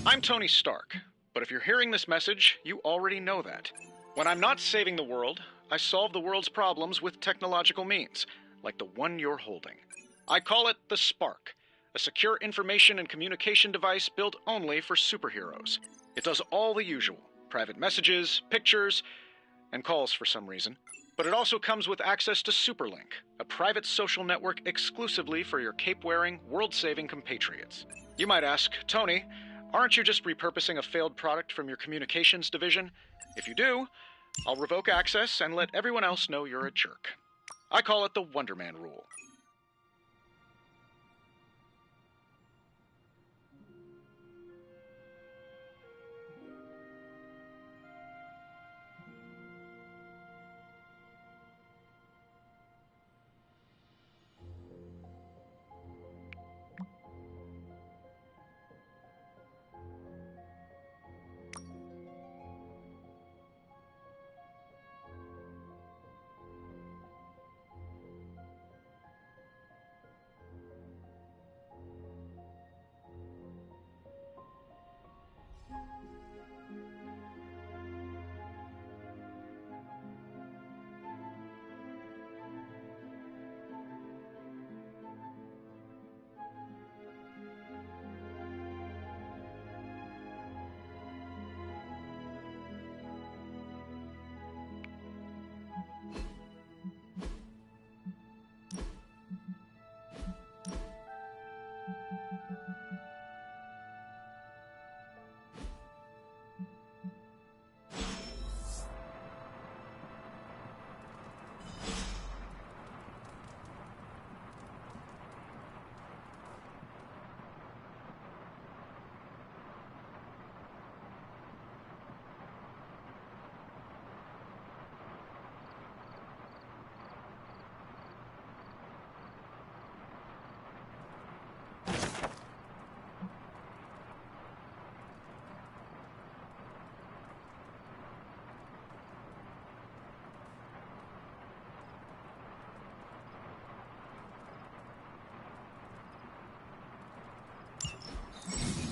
I'm Tony Stark, but if you're hearing this message, you already know that. When I'm not saving the world, I solve the world's problems with technological means, like the one you're holding. I call it the Spark, a secure information and communication device built only for superheroes. It does all the usual, private messages, pictures, and calls for some reason. But it also comes with access to Superlink, a private social network exclusively for your cape-wearing, world-saving compatriots. You might ask, Tony, aren't you just repurposing a failed product from your communications division? If you do, I'll revoke access and let everyone else know you're a jerk. I call it the Wonder Man rule.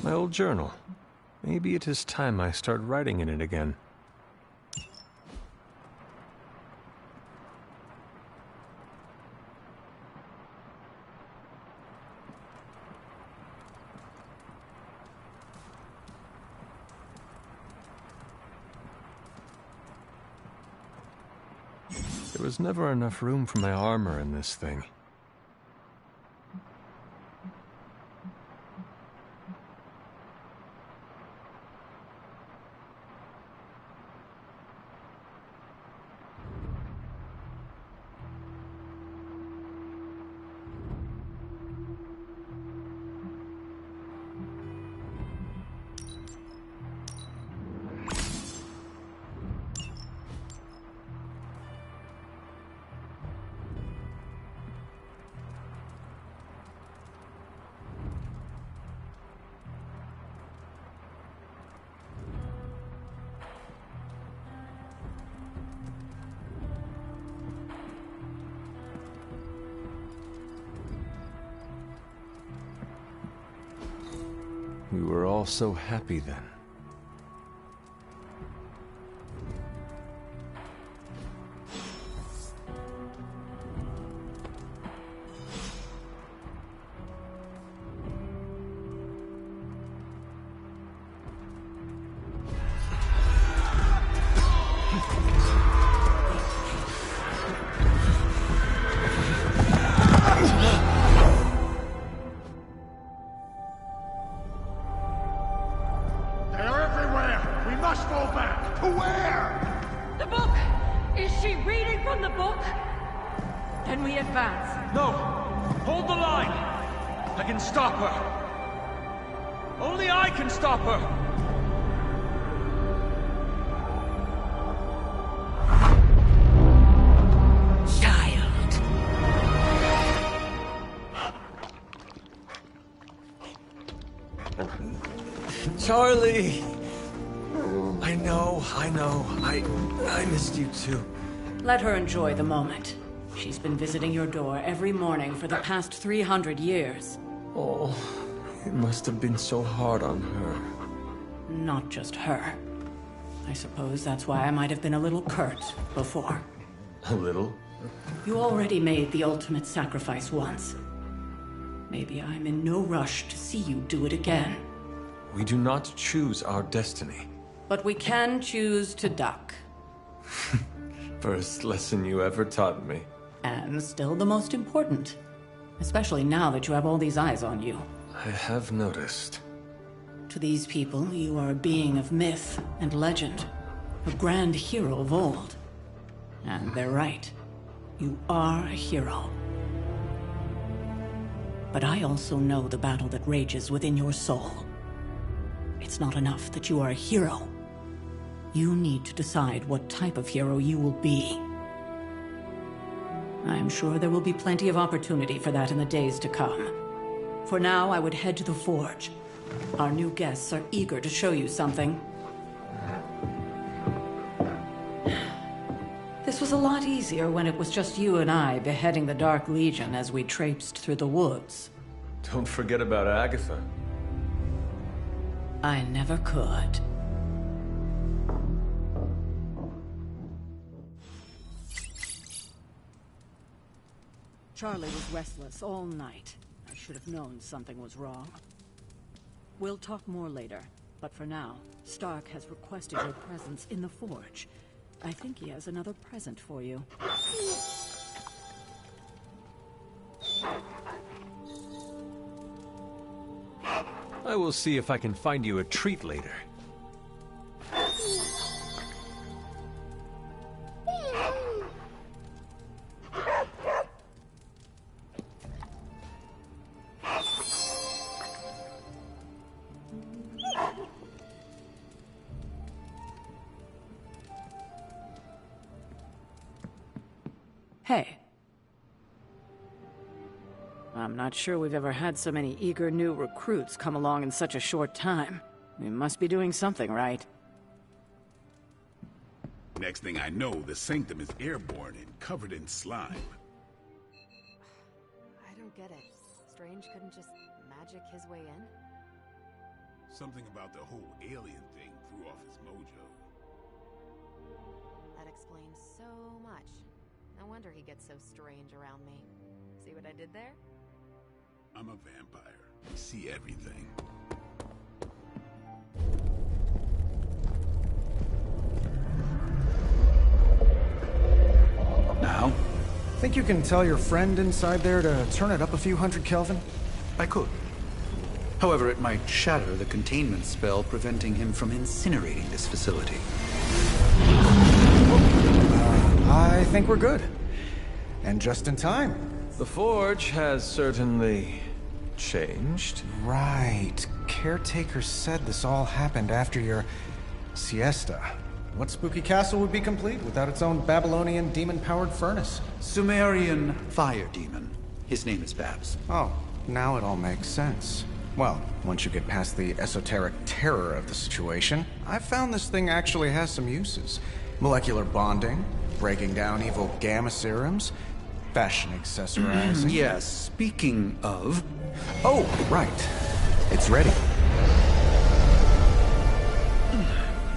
My old journal. Maybe it is time I start writing in it again. There was never enough room for my armor in this thing. We were all so happy then. Charlie! I know. I missed you too. Let her enjoy the moment. She's been visiting your door every morning for the past 300 years. Oh, it must have been so hard on her. not just her. I suppose that's why I might have been a little curt before. A little? You already made the ultimate sacrifice once. Maybe I'm in no rush to see you do it again. We do not choose our destiny. But we can choose to duck. First lesson you ever taught me. And still the most important. Especially now that you have all these eyes on you. I have noticed. To these people, you are a being of myth and legend. A grand hero of old. And they're right. You are a hero. But I also know the battle that rages within your soul. It's not enough that you are a hero. You need to decide what type of hero you will be. I'm sure there will be plenty of opportunity for that in the days to come. For now, I would head to the Forge. Our new guests are eager to show you something. This was a lot easier when it was just you and I beheading the Dark Legion as we traipsed through the woods. Don't forget about Agatha. I never could. Charlie was restless all night. I should have known something was wrong. We'll talk more later, but for now, Stark has requested your presence in the Forge. I think he has another present for you. I will see if I can find you a treat later. Hey. I'm not sure we've ever had so many eager new recruits come along in such a short time. We must be doing something right. Next thing I know, the Sanctum is airborne and covered in slime. I don't get it. Strange couldn't just magic his way in? Something about the whole alien thing threw off his mojo. That explains so much. No wonder he gets so strange around me. See what I did there? I'm a vampire. I see everything. Now? Think you can tell your friend inside there to turn it up a few hundred Kelvin? I could. However, it might shatter the containment spell preventing him from incinerating this facility. I think we're good. And just in time. The Forge has certainly changed. Right. Caretaker said this all happened after your siesta. What spooky castle would be complete without its own Babylonian demon-powered furnace? Sumerian fire demon. His name is Babs. Oh, now it all makes sense. Well, once you get past the esoteric terror of the situation, I've found this thing actually has some uses. Molecular bonding, breaking down evil gamma serums, fashion accessorizing. Yes, speaking of... Oh, right. It's ready.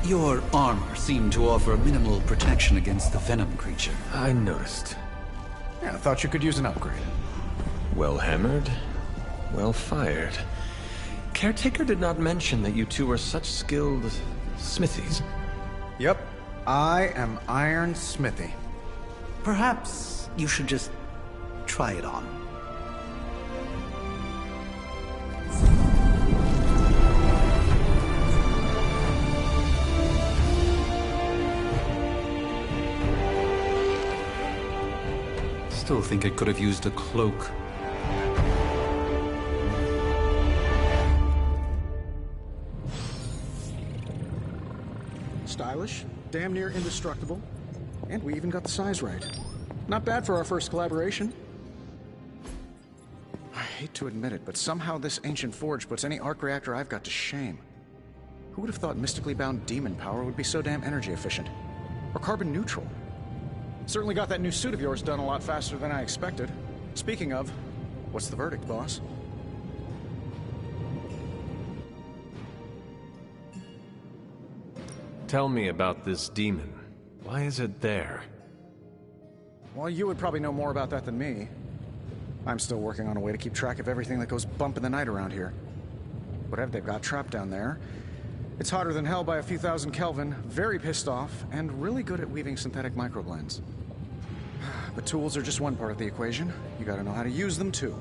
Your armor seemed to offer minimal protection against the venom creature. I noticed. Yeah, I thought you could use an upgrade. Well hammered, well fired. Caretaker did not mention that you two were such skilled smithies. Yep. I am Iron Smithy. Perhaps you should just try it on. Still think it could have used a cloak. Stylish, damn near indestructible, and we even got the size right. Not bad for our first collaboration. I hate to admit it, but somehow this ancient forge puts any arc reactor I've got to shame. Who would have thought mystically bound demon power would be so damn energy efficient? Or carbon neutral? Certainly got that new suit of yours done a lot faster than I expected. Speaking of, what's the verdict, boss? Tell me about this demon. Why is it there? Well, you would probably know more about that than me. I'm still working on a way to keep track of everything that goes bump in the night around here. Whatever they've got trapped down there, it's hotter than hell by a few thousand Kelvin, very pissed off, and really good at weaving synthetic microblends. But tools are just one part of the equation. You gotta know how to use them, too.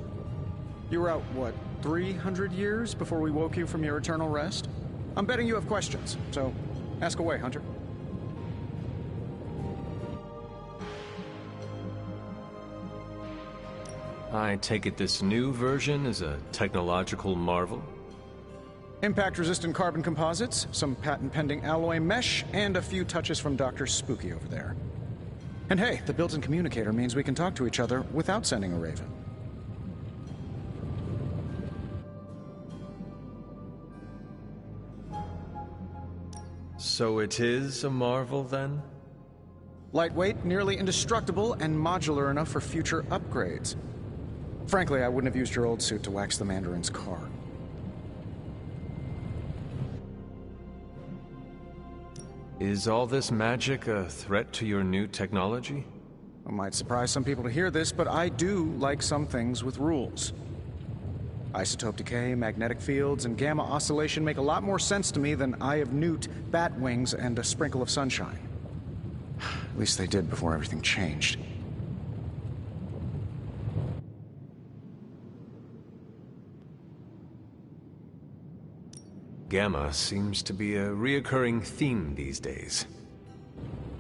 You were out, what, 300 years before we woke you from your eternal rest? I'm betting you have questions, so ask away, Hunter. I take it this new version is a technological marvel? Impact-resistant carbon composites, some patent-pending alloy mesh, and a few touches from Dr. Spooky over there. And hey, the built-in communicator means we can talk to each other without sending a raven. So it is a marvel, then? Lightweight, nearly indestructible, and modular enough for future upgrades. Frankly, I wouldn't have used your old suit to wax the Mandarin's car. Is all this magic a threat to your new technology? It might surprise some people to hear this, but I do like some things with rules. Isotope decay, magnetic fields, and gamma oscillation make a lot more sense to me than Eye of Newt, bat wings, and a sprinkle of sunshine. At least they did before everything changed. Gamma seems to be a reoccurring theme these days.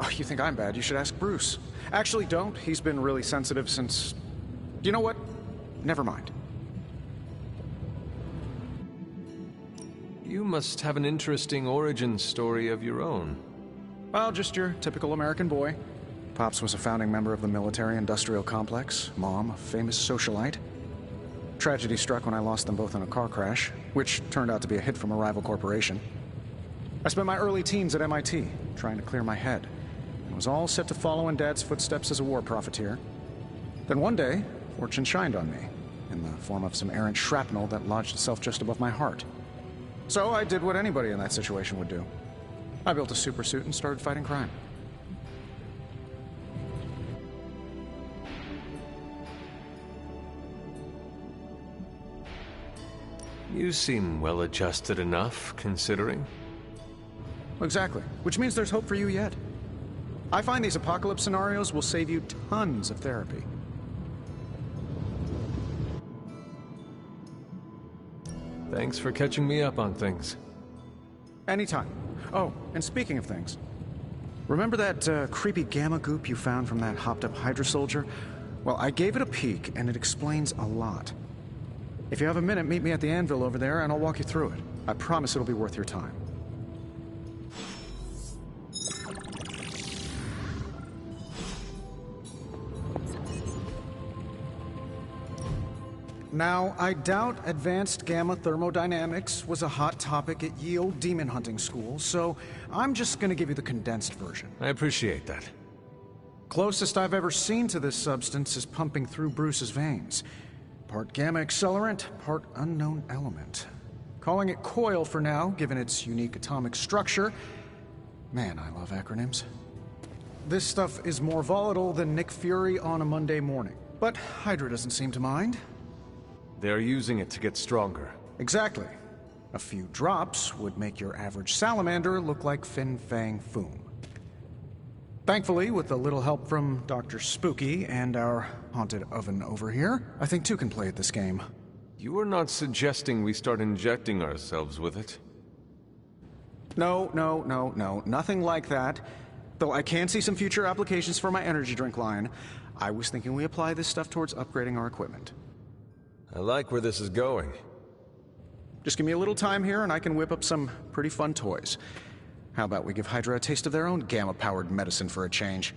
Oh, you think I'm bad? You should ask Bruce. Actually, don't. He's been really sensitive since... You know what? Never mind. You must have an interesting origin story of your own. Well, just your typical American boy. Pops was a founding member of the military-industrial complex. Mom, a famous socialite. Tragedy struck when I lost them both in a car crash, which turned out to be a hit from a rival corporation. I spent my early teens at MIT, trying to clear my head, and was all set to follow in Dad's footsteps as a war profiteer. Then one day, fortune shined on me, in the form of some errant shrapnel that lodged itself just above my heart. So I did what anybody in that situation would do. I built a supersuit and started fighting crime. You seem well-adjusted enough, considering. Exactly. Which means there's hope for you yet. I find these apocalypse scenarios will save you tons of therapy. Thanks for catching me up on things. Anytime. Oh, and speaking of things, remember that creepy gamma goop you found from that hopped-up Hydra soldier? Well, I gave it a peek, and it explains a lot. If you have a minute, meet me at the anvil over there, and I'll walk you through it. I promise it'll be worth your time. Now, I doubt advanced gamma thermodynamics was a hot topic at ye old demon hunting school, so I'm just gonna give you the condensed version. I appreciate that. Closest I've ever seen to this substance is pumping through Bruce's veins. Part gamma accelerant, part unknown element. Calling it coil for now, given its unique atomic structure. Man, I love acronyms. This stuff is more volatile than Nick Fury on a Monday morning. But Hydra doesn't seem to mind. They're using it to get stronger. Exactly. A few drops would make your average salamander look like Fin Fang Foom. Thankfully, with a little help from Dr. Spooky and our haunted oven over here, I think two can play at this game. You are not suggesting we start injecting ourselves with it? No, nothing like that. Though I can see some future applications for my energy drink line. I was thinking we apply this stuff towards upgrading our equipment. I like where this is going. Just give me a little time here and I can whip up some pretty fun toys. How about we give Hydra a taste of their own gamma-powered medicine for a change?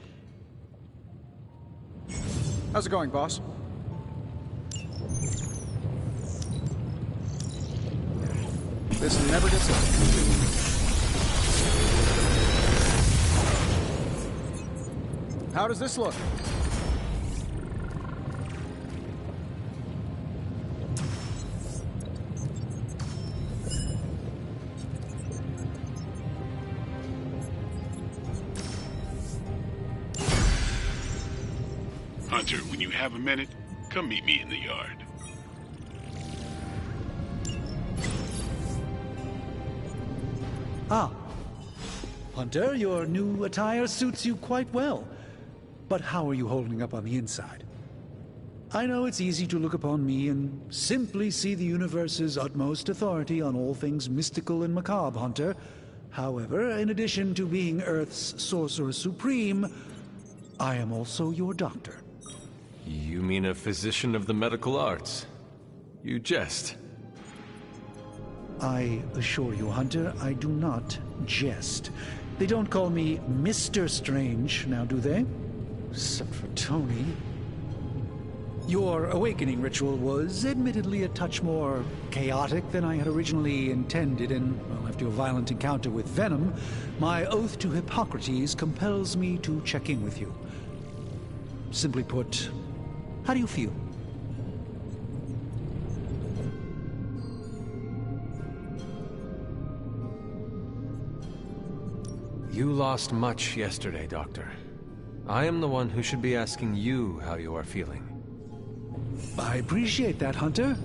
How's it going, boss? This never gets old. How does this look? Hunter, when you have a minute, come meet me in the yard. Ah. Hunter, your new attire suits you quite well. But how are you holding up on the inside? I know it's easy to look upon me and simply see the universe's utmost authority on all things mystical and macabre, Hunter. However, in addition to being Earth's Sorcerer Supreme, I am also your doctor. You mean a physician of the medical arts? You jest. I assure you, Hunter, I do not jest. They don't call me Mr. Strange, now do they? Except for Tony. Your awakening ritual was admittedly a touch more chaotic than I had originally intended, and, well, after a violent encounter with Venom, my oath to Hippocrates compels me to check in with you. Simply put, how do you feel? You lost much yesterday, Doctor. I am the one who should be asking you how you are feeling. I appreciate that, Hunter.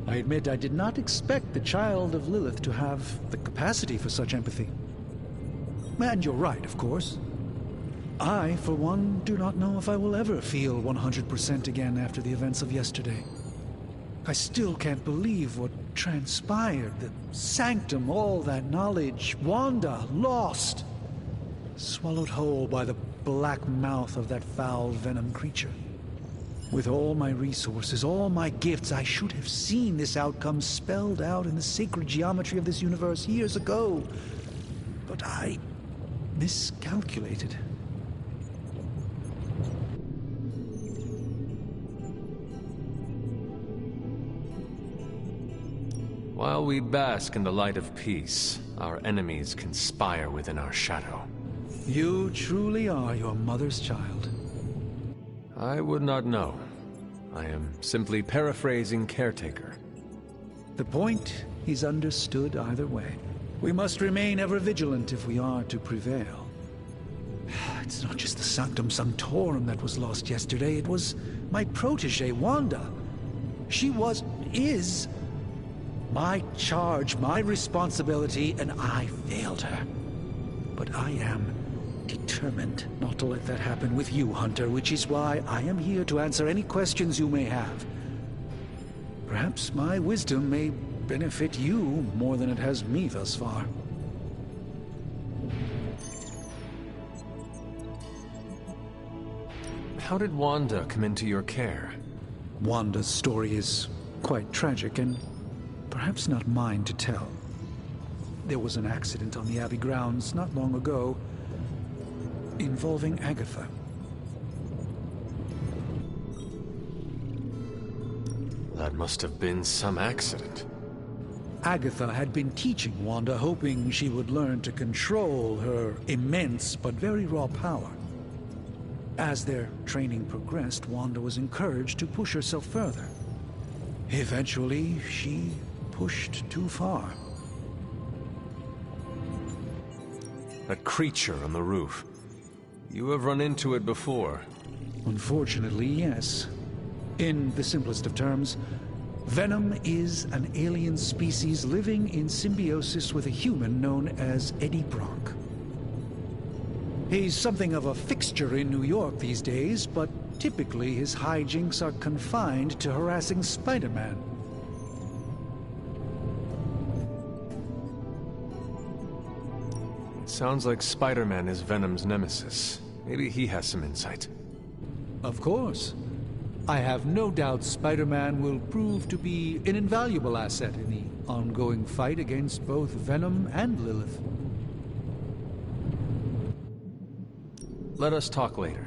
I admit I did not expect the child of Lilith to have the capacity for such empathy. And you're right, of course. I, for one, do not know if I will ever feel 100% again after the events of yesterday. I still can't believe what transpired. The sanctum, all that knowledge, Wanda, lost. Swallowed whole by the black mouth of that foul venom creature. With all my resources, all my gifts, I should have seen this outcome spelled out in the sacred geometry of this universe years ago. But I miscalculated. While we bask in the light of peace, our enemies conspire within our shadow. You truly are your mother's child. I would not know. I am simply paraphrasing Caretaker. The point is understood either way. We must remain ever vigilant if we are to prevail. It's not just the Sanctum Sanctorum that was lost yesterday, it was my protege, Wanda. She is my charge, my responsibility, and I failed her. But I am determined not to let that happen with you, Hunter, which is why I am here to answer any questions you may have. Perhaps my wisdom may benefit you more than it has me thus far. How did Wanda come into your care? Wanda's story is quite tragic and perhaps not mine to tell. There was an accident on the Abbey grounds not long ago involving Agatha. That must have been some accident. Agatha had been teaching Wanda, hoping she would learn to control her immense but very raw power. As their training progressed, Wanda was encouraged to push herself further. Eventually, she pushed too far. That creature on the roof. You have run into it before. Unfortunately, yes. In the simplest of terms, Venom is an alien species living in symbiosis with a human known as Eddie Brock. He's something of a fixture in New York these days, but typically his hijinks are confined to harassing Spider-Man. Sounds like Spider-Man is Venom's nemesis. Maybe he has some insight. Of course. I have no doubt Spider-Man will prove to be an invaluable asset in the ongoing fight against both Venom and Lilith. Let us talk later.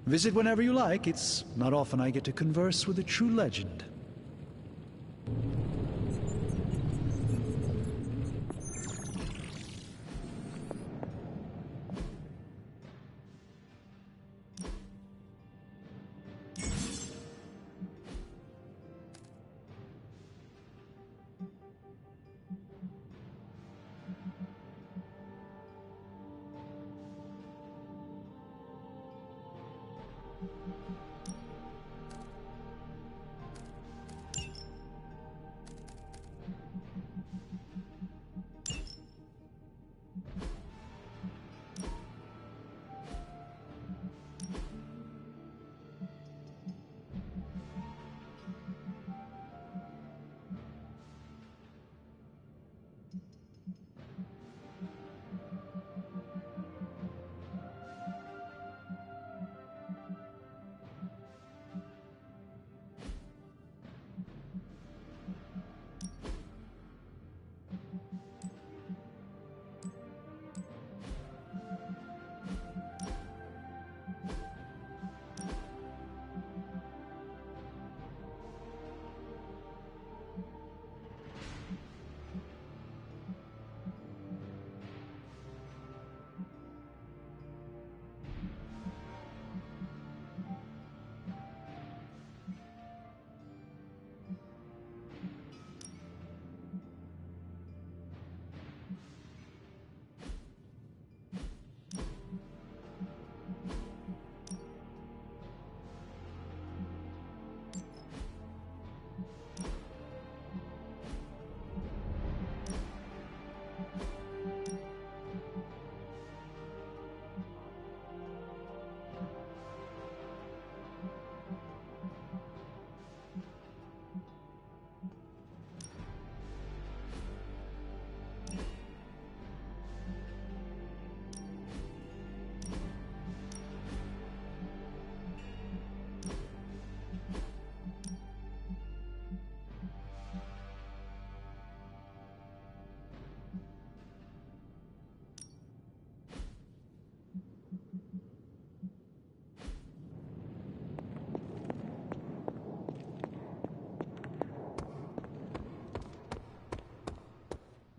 Visit whenever you like. It's not often I get to converse with a true legend.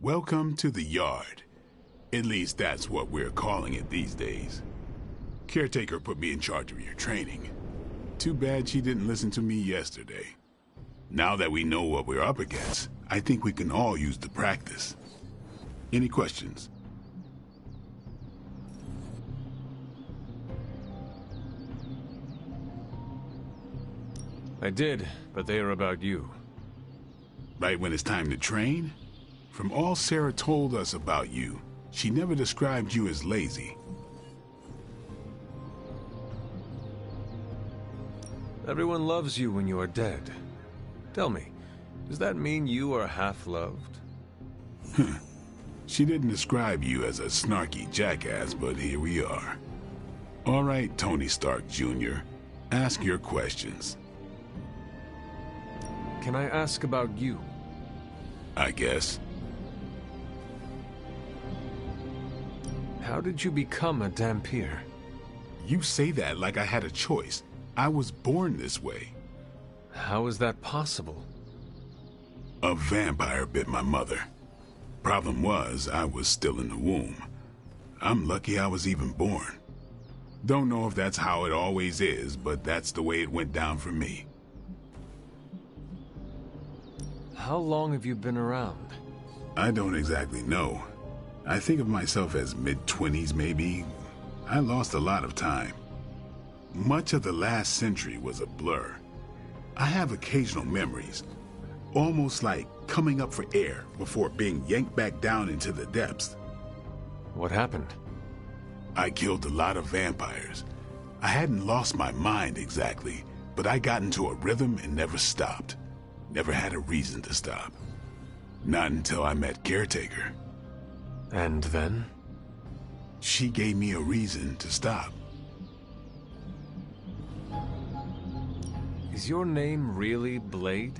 Welcome to the yard. At least that's what we're calling it these days. Caretaker put me in charge of your training. Too bad she didn't listen to me yesterday. Now that we know what we're up against, I think we can all use the practice. Any questions? I did, but they are about you. Right when it's time to train? From all Sarah told us about you, she never described you as lazy. Everyone loves you when you are dead. Tell me, does that mean you are half-loved? She didn't describe you as a snarky jackass, but here we are. All right, Tony Stark Jr., ask your questions. Can I ask about you? I guess. How did you become a Dampier? You say that like I had a choice. I was born this way. How is that possible? A vampire bit my mother. Problem was, I was still in the womb. I'm lucky I was even born. Don't know if that's how it always is, but that's the way it went down for me. How long have you been around? I don't exactly know. I think of myself as mid-20s, maybe. I lost a lot of time. Much of the last century was a blur. I have occasional memories, almost like coming up for air before being yanked back down into the depths. What happened? I killed a lot of vampires. I hadn't lost my mind exactly, but I got into a rhythm and never stopped. Never had a reason to stop. Not until I met Caretaker. And then? She gave me a reason to stop. Is your name really Blade?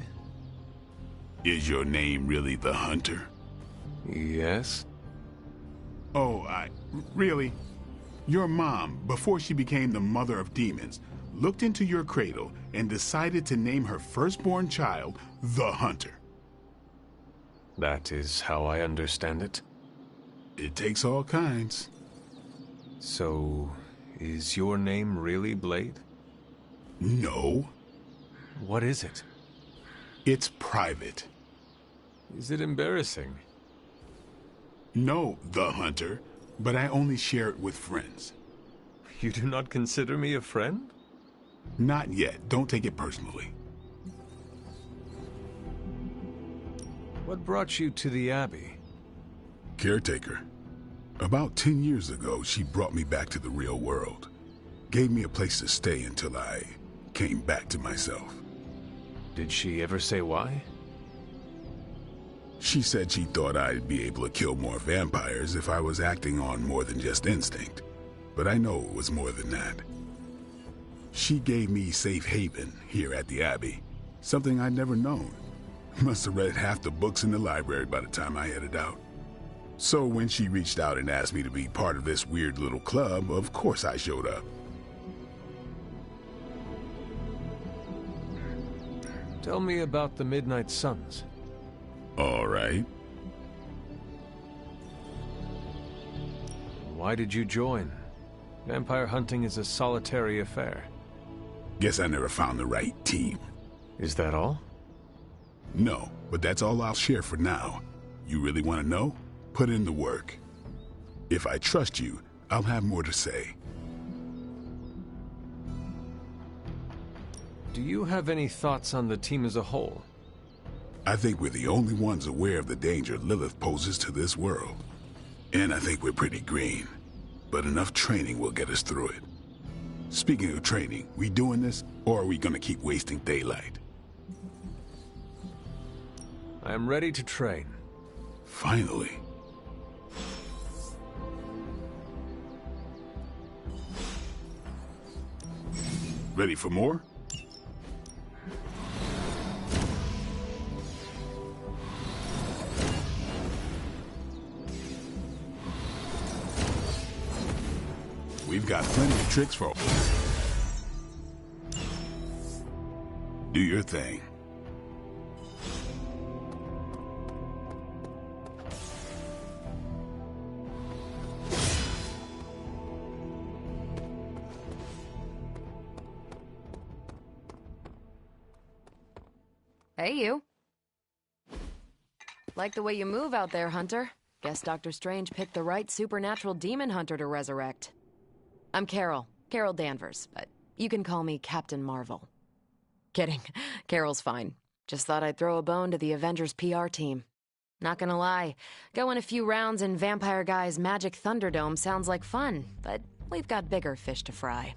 Is your name really the Hunter? Yes. Oh, really? Your mom, before she became the mother of demons, looked into your cradle and decided to name her firstborn child the Hunter. That is how I understand it. It takes all kinds. So, is your name really Blade? No. What is it? It's private. Is it embarrassing? No, the Hunter, but I only share it with friends. You do not consider me a friend? Not yet. Don't take it personally. What brought you to the Abbey? Caretaker. About 10 years ago, she brought me back to the real world. Gave me a place to stay until I came back to myself. Did she ever say why? She said she thought I'd be able to kill more vampires if I was acting on more than just instinct. But I know it was more than that. She gave me safe haven here at the Abbey. Something I'd never known. Must have read half the books in the library by the time I headed out. So when she reached out and asked me to be part of this weird little club, of course I showed up. Tell me about the Midnight Suns. All right. Why did you join? Vampire hunting is a solitary affair. Guess I never found the right team. Is that all? No, but that's all I'll share for now. You really want to know? Put in the work. If I trust you, I'll have more to say. Do you have any thoughts on the team as a whole? I think we're the only ones aware of the danger Lilith poses to this world. And I think we're pretty green. But enough training will get us through it. Speaking of training, we doing this, or are we gonna keep wasting daylight? I am ready to train. Finally. Ready for more? We've got plenty of tricks for... Do your thing. Hey, you. Like the way you move out there, Hunter. Guess Dr. Strange picked the right supernatural demon hunter to resurrect. I'm Carol Danvers, but you can call me Captain Marvel. Kidding, Carol's fine. Just thought I'd throw a bone to the Avengers PR team. Not gonna lie, going a few rounds in Vampire Guy's Magic Thunderdome sounds like fun, but we've got bigger fish to fry.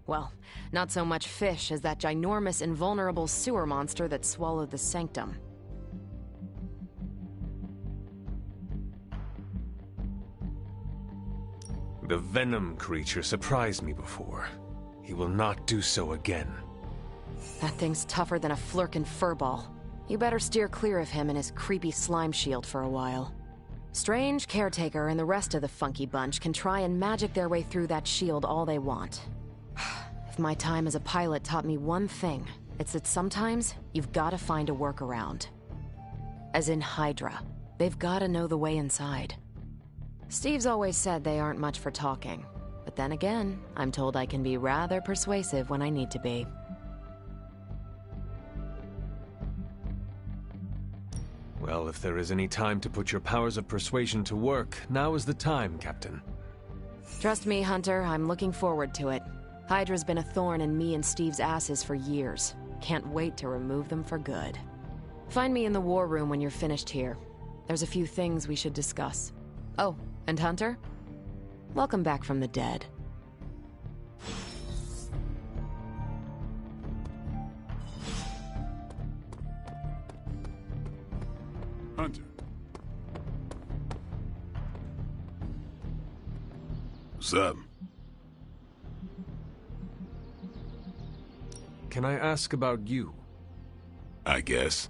Well, not so much fish as that ginormous invulnerable sewer monster that swallowed the Sanctum. The Venom creature surprised me before. He will not do so again. That thing's tougher than a Flurkin furball. You better steer clear of him and his creepy slime shield for a while. Strange, Caretaker, and the rest of the funky bunch can try and magic their way through that shield all they want. If my time as a pilot taught me one thing, it's that sometimes you've gotta find a workaround. As in Hydra, they've gotta know the way inside. Steve's always said they aren't much for talking, but then again, I'm told I can be rather persuasive when I need to be. Well, if there is any time to put your powers of persuasion to work, now is the time, Captain. Trust me, Hunter, I'm looking forward to it. Hydra's been a thorn in me and Steve's asses for years. Can't wait to remove them for good. Find me in the war room when you're finished here. There's a few things we should discuss. Oh, and Hunter? Welcome back from the dead. Hunter. What's up? Can I ask about you? I guess.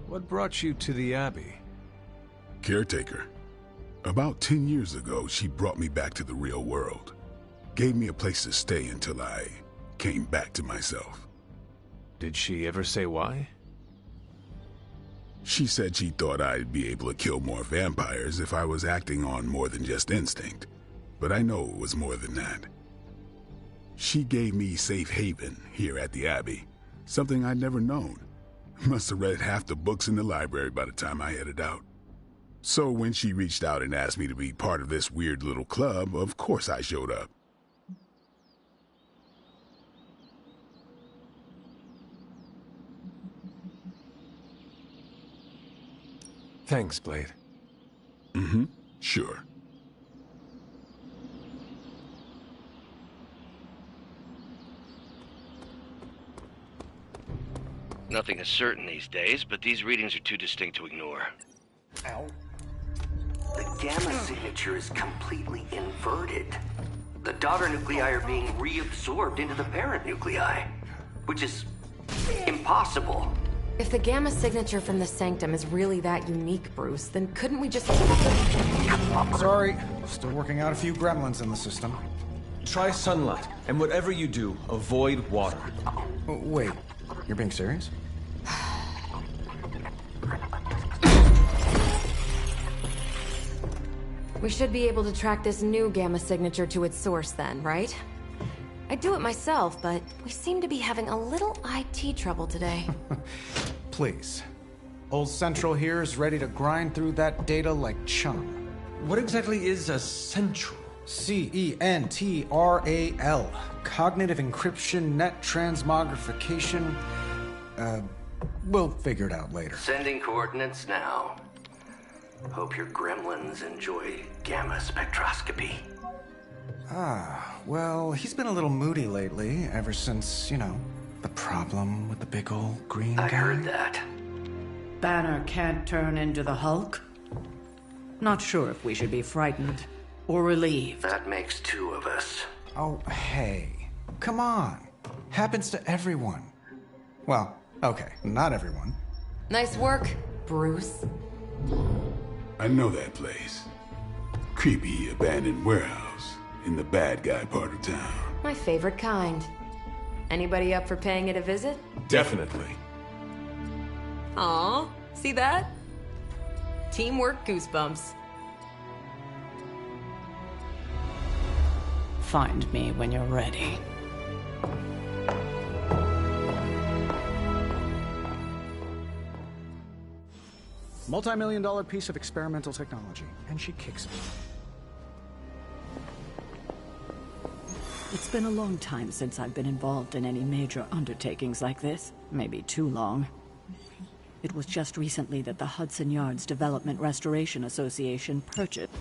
What brought you to the Abbey? Caretaker. About 10 years ago, she brought me back to the real world. Gave me a place to stay until I came back to myself. Did she ever say why? She said she thought I'd be able to kill more vampires if I was acting on more than just instinct. But I know it was more than that. She gave me safe haven here at the Abbey. Something I'd never known. Must have read half the books in the library by the time I headed out. So when she reached out and asked me to be part of this weird little club, of course I showed up. Thanks, Blade. Mm-hmm. Sure. Nothing is certain these days, but these readings are too distinct to ignore. Ow. The gamma signature is completely inverted. The daughter nuclei are being reabsorbed into the parent nuclei, which is impossible. If the gamma signature from the sanctum is really that unique, Bruce, then couldn't we just... Sorry, still working out a few gremlins in the system. Try sunlight, and whatever you do, avoid water. Oh, wait, you're being serious? We should be able to track this new gamma signature to its source then, right? I'd do it myself, but we seem to be having a little IT trouble today. Please. Old Central here is ready to grind through that data like chum. What exactly is a central? CENTRAL. Cognitive encryption, net transmogrification. We'll figure it out later. Sending coordinates now. Hope your gremlins enjoy gamma spectroscopy. Well, he's been a little moody lately, ever since, the problem with the big old green guy. I heard that. Banner can't turn into the Hulk? Not sure if we should be frightened or relieved. That makes two of us. Oh, hey. Come on. Happens to everyone. Well, okay, not everyone. Nice work, Bruce. I know that place. Creepy abandoned warehouse in the bad guy part of town. My favorite kind. Anybody up for paying it a visit? Definitely. Aw, see that? Teamwork goosebumps. Find me when you're ready. Multi-million-dollar piece of experimental technology, and she kicks me. It's been a long time since I've been involved in any major undertakings like this. Maybe too long. It was just recently that the Hudson Yards Development Restoration Association purchased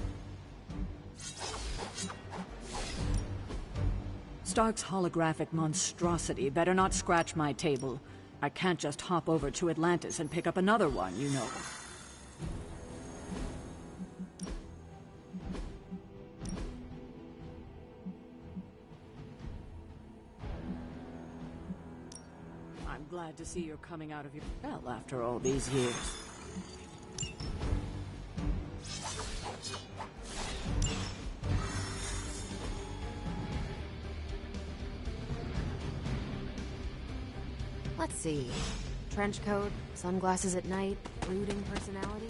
Stark's holographic monstrosity better not scratch my table. I can't just hop over to Atlantis and pick up another one, you know. I'm glad to see you're coming out of your shell after all these years. Let's see. Trench coat, sunglasses at night, brooding personality.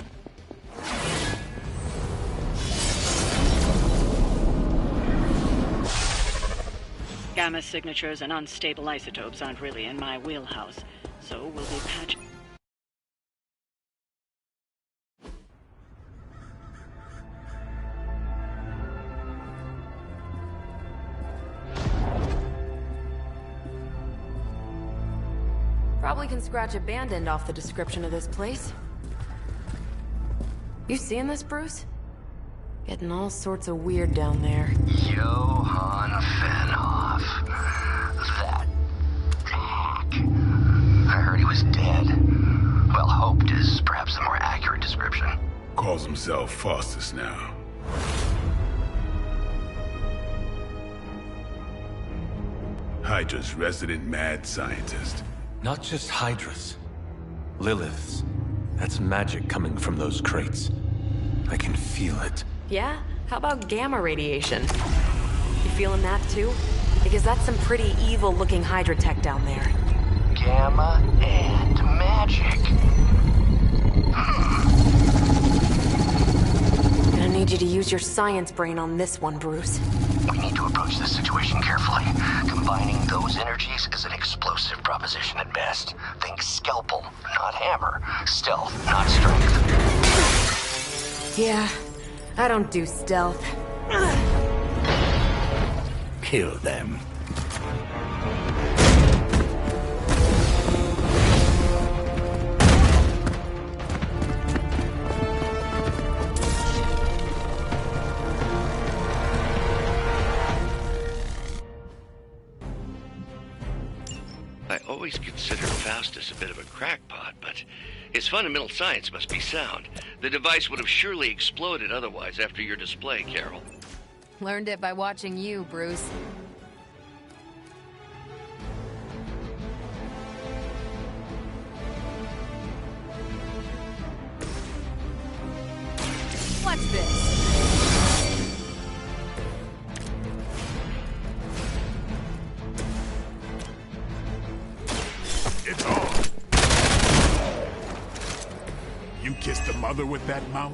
Gamma signatures and unstable isotopes aren't really in my wheelhouse, so we'll be patching. Probably can scratch abandoned off the description of this place. You seeing this, Bruce? Getting all sorts of weird down there. Johann Fenhoff. That hack. I heard he was dead. Well, hoped is perhaps a more accurate description. Calls himself Faustus now. Hydra's resident mad scientist. Not just Hydra's. Lilith's. That's magic coming from those crates. I can feel it. Yeah? How about gamma radiation? You feeling that too? Because that's some pretty evil-looking Hydra tech down there. Gamma and magic. Gonna need you to use your science brain on this one, Bruce. We need to approach this situation carefully. Combining those energies is an explosive proposition at best. Think scalpel, not hammer. Stealth, not strength. Yeah, I don't do stealth. Kill them. always considered Faustus a bit of a crackpot, but his fundamental science must be sound. The device would have surely exploded otherwise after your display, Carol. Learned it by watching you, Bruce. What's this? It's on. You kissed the mother with that mouth?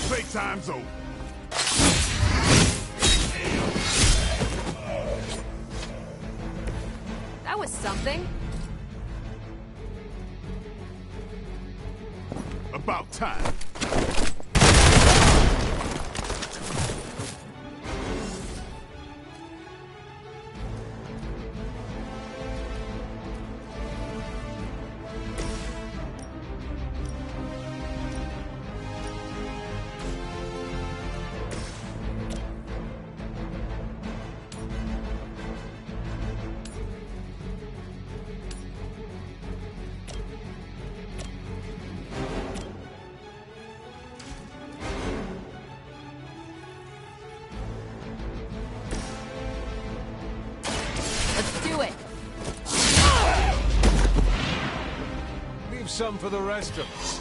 Playtime's over. That was something. About time. Let's do it. Leave some for the rest of us.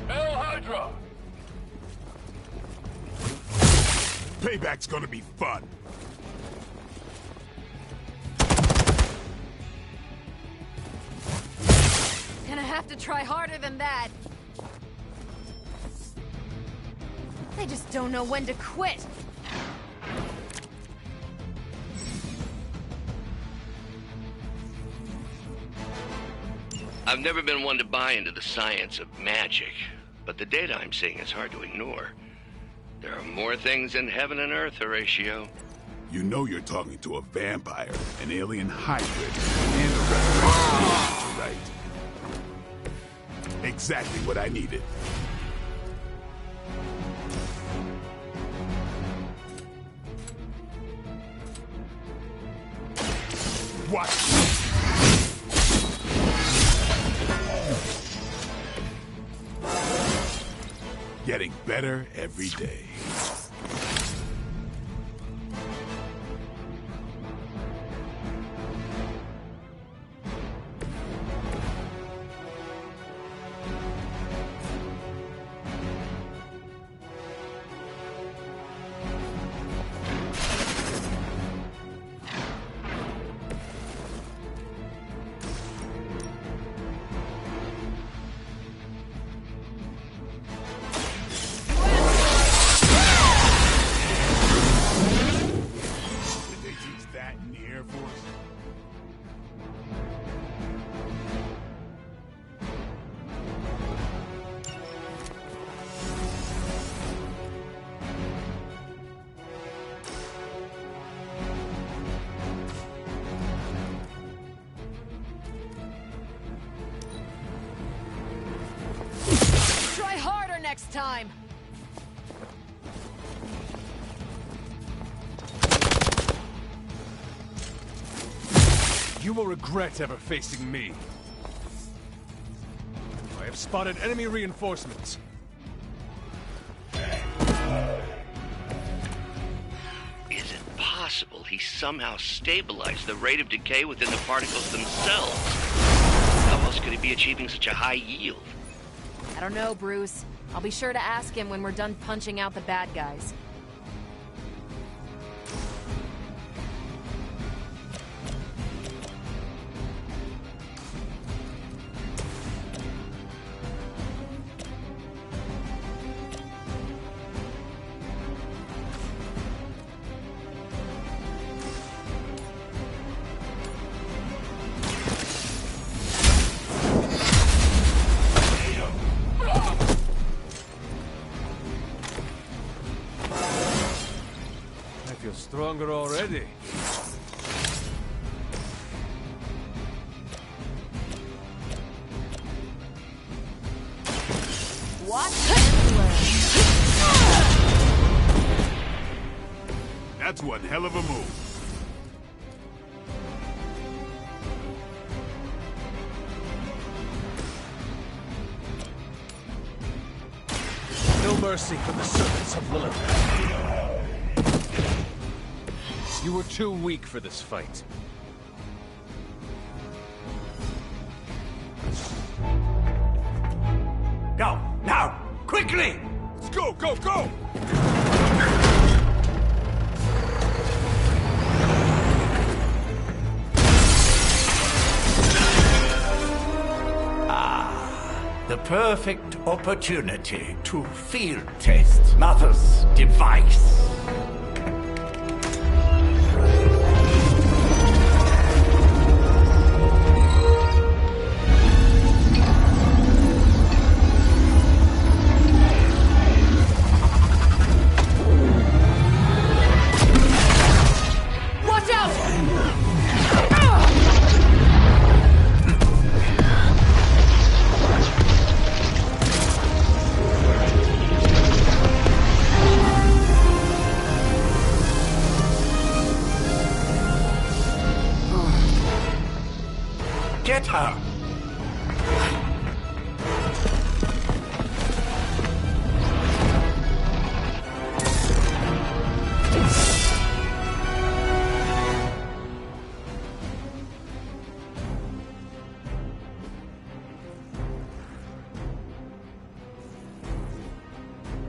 El Hydra! Payback's gonna be fun. Gonna have to try harder than that. They just don't know when to quit. I've never been one to buy into the science of magic, but the data I'm seeing is hard to ignore. There are more things in heaven and earth, Horatio. You know you're talking to a vampire, an alien hybrid, and a resurrection, right? Exactly what I needed. What? Getting better every day. Try harder next time. You will regret ever facing me. I have spotted enemy reinforcements. Is it possible he somehow stabilized the rate of decay within the particles themselves? How else could he be achieving such a high yield? I don't know, Bruce. I'll be sure to ask him when we're done punching out the bad guys. I feel stronger already. That's one hell of a move. No mercy for the servants of Lilith. You were too weak for this fight. Go! Now! Quickly! Let's go, go, go! The perfect opportunity to field test Mother's device. Watch out! Get her!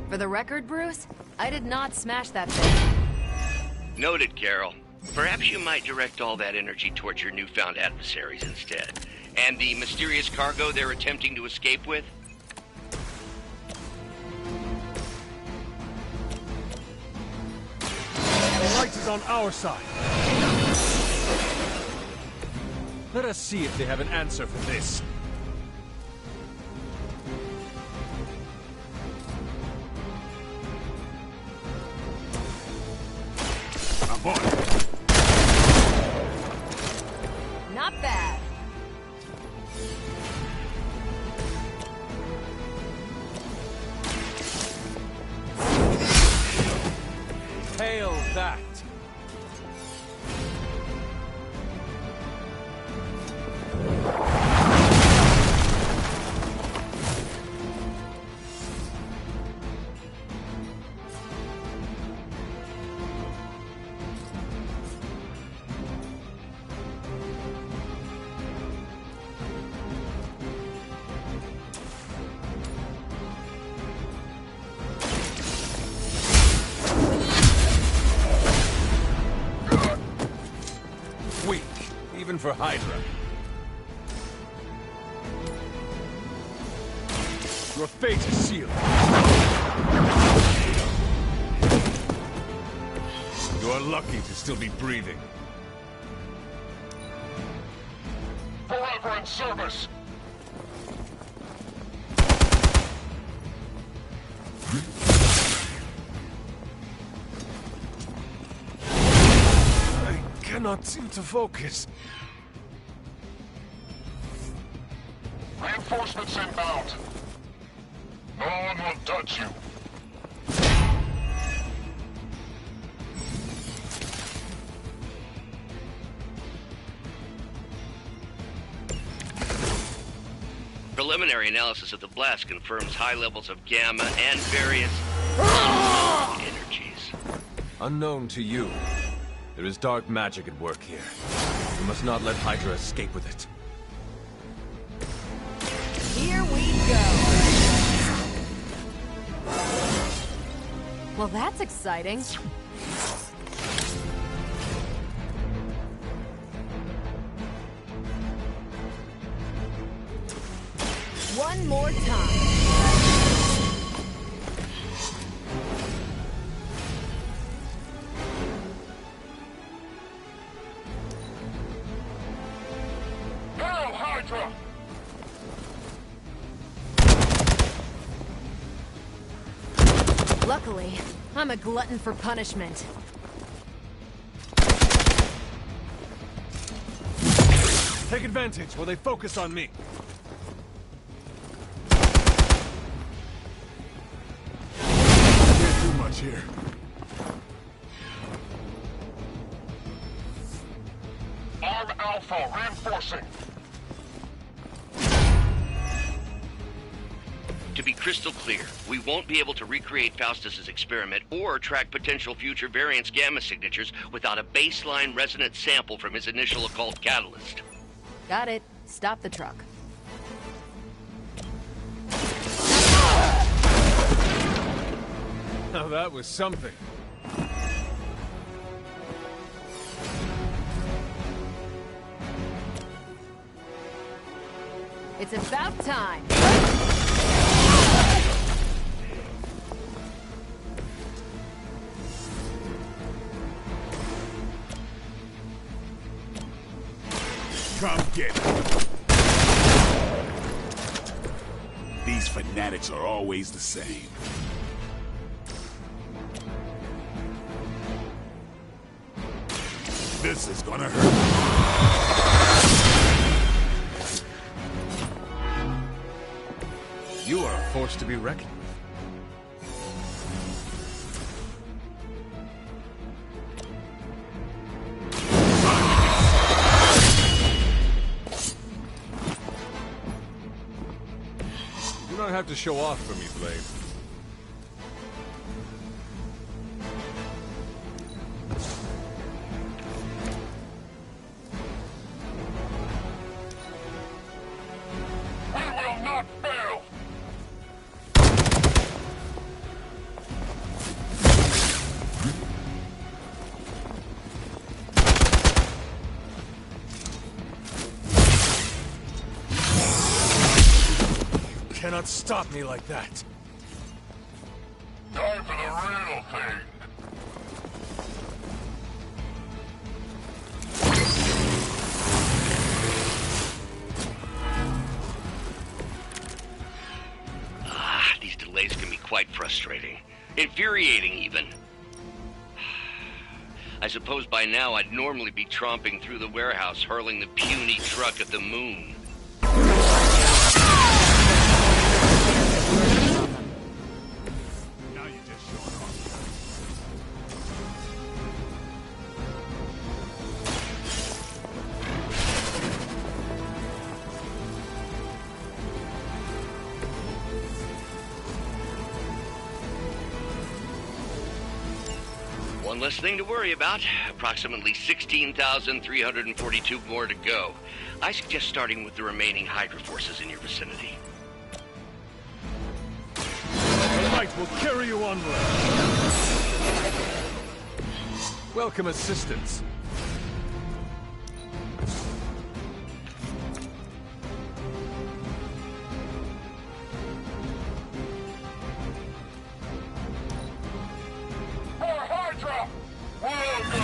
For the record, Bruce, I did not smash that thing. Noted, Carol. Perhaps you might direct all that energy towards your newfound adversaries instead. And the mysterious cargo they're attempting to escape with? The light is on our side. Let us see if they have an answer for this. I'm on it. Not bad. Hail that! Weak, even for Hydra. Your fate is sealed. You are lucky to still be breathing. Forever in service! I cannot seem to focus. Reinforcements inbound. No one will touch you. Preliminary analysis of the blast confirms high levels of gamma and various energies. Unknown to you, there is dark magic at work here. You must not let Hydra escape with it. Here we go. Well, that's exciting. One more time. Hail Hydra! Luckily, I'm a glutton for punishment. Take advantage while they focus on me. Can't do much here. Alpha reinforcing. To be crystal clear, we won't be able to recreate Faustus's experiment or track potential future variance gamma signatures without a baseline resonant sample from his initial occult catalyst. Got it. Stop the truck. Now that was something. It's about time. Come get it. These fanatics are always the same. This is gonna hurt. You are a force to be reckoned with. You do not have to show off for me, Blade. We will not fail. You cannot stop me like that. Time for the real thing. These delays can be quite frustrating. Infuriating, even. I suppose by now I'd normally be tromping through the warehouse, hurling the puny truck at the moon. Now you're just showing off. One less thing to worry about. Approximately 16,342 more to go. I suggest starting with the remaining Hydra forces in your vicinity. The light will carry you onward. Welcome assistance. For Hydra! Welcome!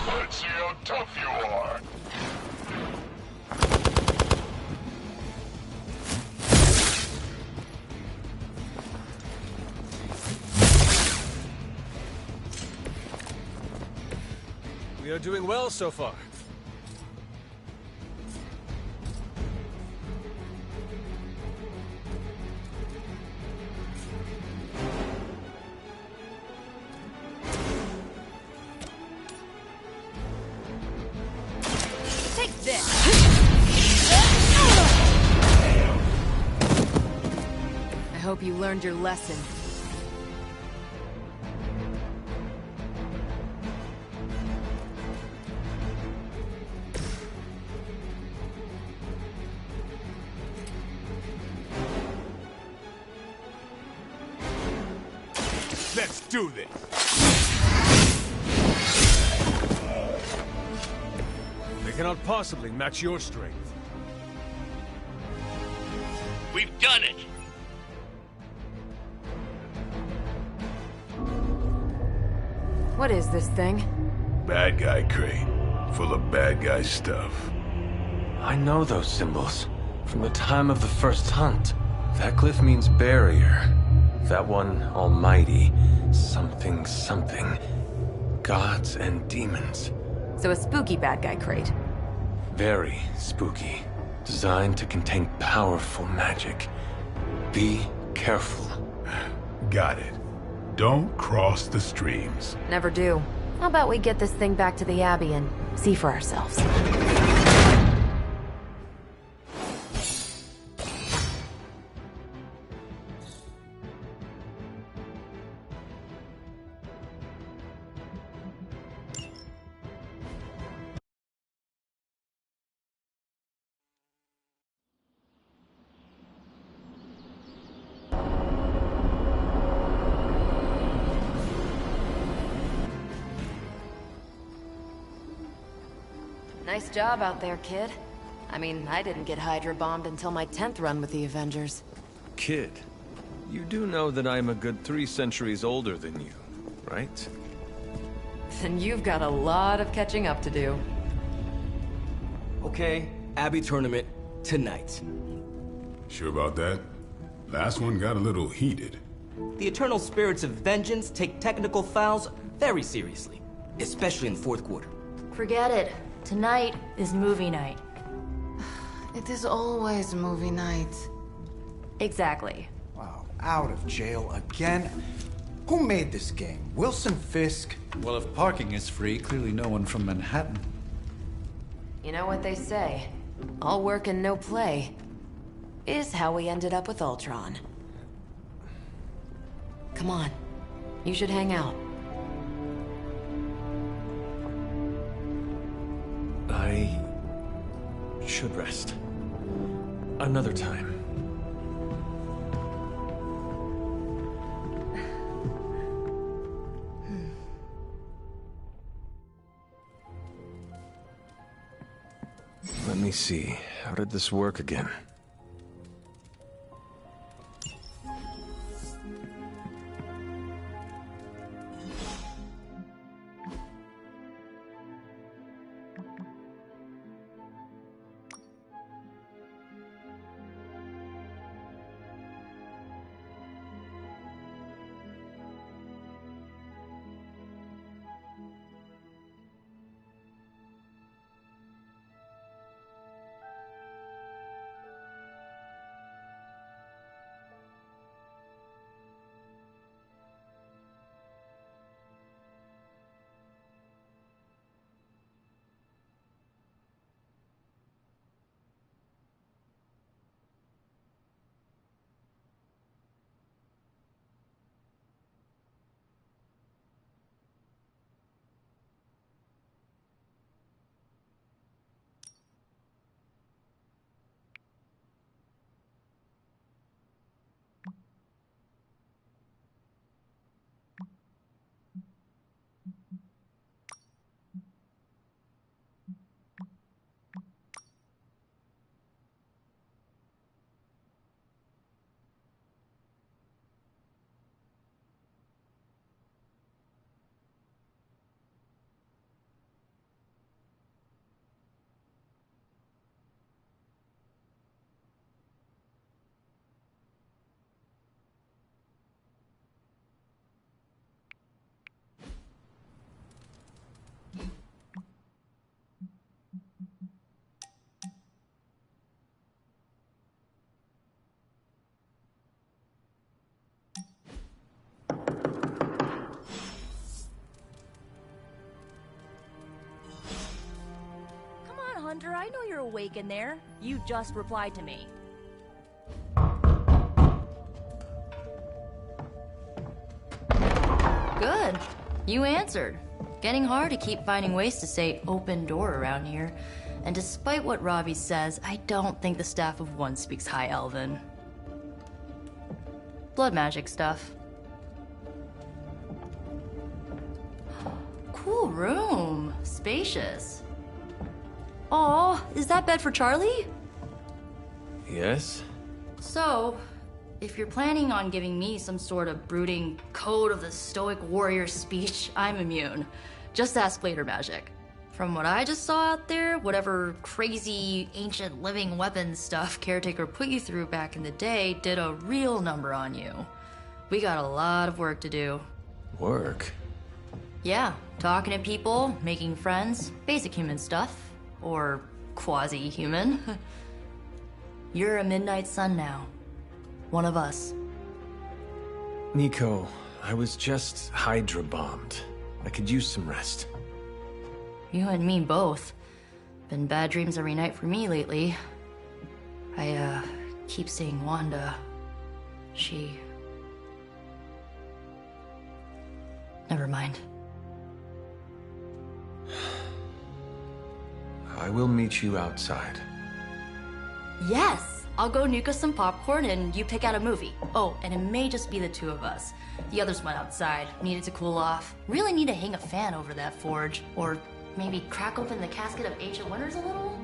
Let's see how tough you are. We are doing well so far. Take this. I hope you learned your lesson. Let's do this. They cannot possibly match your strength. We've done it! What is this thing? Bad guy crate. Full of bad guy stuff. I know those symbols. From the time of the first hunt. That glyph means barrier. That one, almighty. Something, something. Gods and demons. So a spooky bad guy crate. Very spooky. Designed to contain powerful magic. Be careful. Got it. Don't cross the streams. Never do. How about we get this thing back to the Abbey and see for ourselves? Nice job out there, kid. I mean, I didn't get Hydra bombed until my 10th run with the Avengers. Kid, you do know that I'm a good 3 centuries older than you, right? Then you've got a lot of catching up to do. Okay, Abbey tournament tonight. Sure about that? Last one got a little heated. The Eternal Spirits of Vengeance take technical fouls very seriously, especially in the fourth quarter. Forget it. Tonight is movie night. It is always movie night. Exactly. Wow, out of jail again? Who made this game? Wilson Fisk? Well, if parking is free, clearly no one from Manhattan. You know what they say? All work and no play is how we ended up with Ultron. Come on. You should hang out. I should rest. Another time. Let me see. How did this work again? Hunter, I know you're awake in there. You just replied to me. Good. You answered. Getting hard to keep finding ways to say open door around here. And despite what Robbie says, I don't think the staff of one speaks High Elven. Blood magic stuff. Cool room. Spacious. Aw, is that bed for Charlie? Yes? So, if you're planning on giving me some sort of brooding code of the stoic warrior speech, I'm immune. Just ask later magic. From what I just saw out there, whatever crazy ancient living weapons stuff Caretaker put you through back in the day did a real number on you. We got a lot of work to do. Work? Yeah, talking to people, making friends, basic human stuff. Or quasi-human. You're a Midnight Sun now. One of us. Nico, I was just Hydra bombed. I could use some rest. You and me both. Been bad dreams every night for me lately. I, keep seeing Wanda. She... Never mind. I will meet you outside. Yes! I'll go nuke us some popcorn and you pick out a movie. Oh, and it may just be the two of us. The others went outside, needed to cool off. Really need to hang a fan over that forge. Or maybe crack open the casket of Ancient Wonders a little?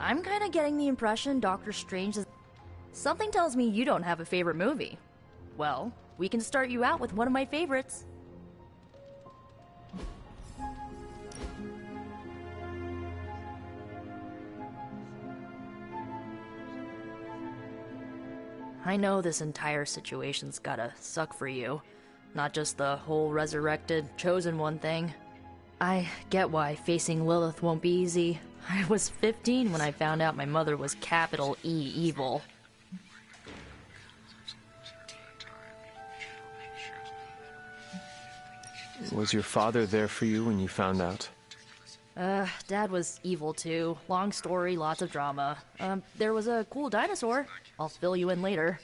I'm kind of getting the impression Doctor Strange is... Something tells me you don't have a favorite movie. Well, we can start you out with one of my favorites. I know this entire situation's gotta suck for you. Not just the whole resurrected, chosen one thing. I get why facing Lilith won't be easy. I was 15 when I found out my mother was capital E evil. Was your father there for you when you found out? Dad was evil too. Long story, lots of drama. There was a cool dinosaur. I'll fill you in later.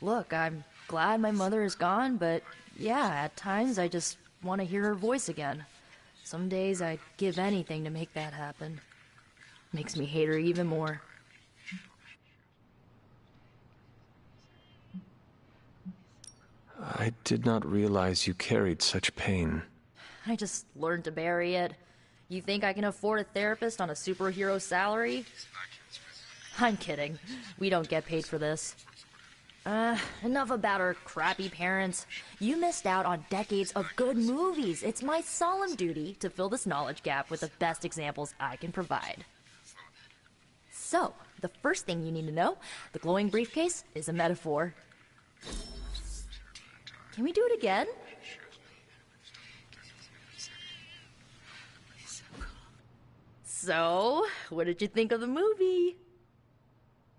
Look, I'm glad my mother is gone, but yeah, at times I just want to hear her voice again. Some days I'd give anything to make that happen. Makes me hate her even more. I did not realize you carried such pain. I just learned to bury it. You think I can afford a therapist on a superhero salary? I'm kidding. We don't get paid for this. Enough about our crappy parents. You missed out on decades of good movies. It's my solemn duty to fill this knowledge gap with the best examples I can provide. So, the first thing you need to know, the glowing briefcase is a metaphor. Can we do it again? So, what did you think of the movie?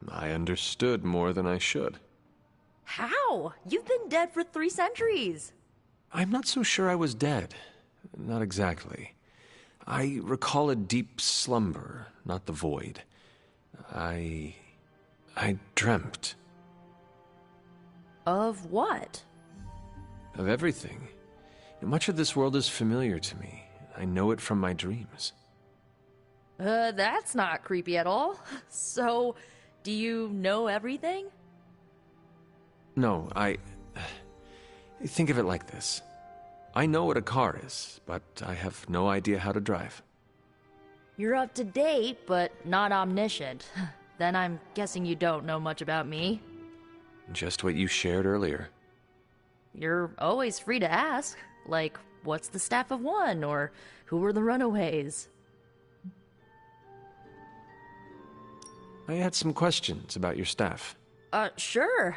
I understood more than I should. How? You've been dead for 3 centuries. I'm not so sure I was dead. Not exactly. I recall a deep slumber, not the void. I dreamt. Of what? Of everything. Much of this world is familiar to me. I know it from my dreams. That's not creepy at all. So, do you know everything? No, think of it like this. I know what a car is, but I have no idea how to drive. You're up to date, but not omniscient. Then I'm guessing you don't know much about me. Just what you shared earlier. You're always free to ask. Like, what's the staff of one? Or who were the runaways? I had some questions about your staff. Sure.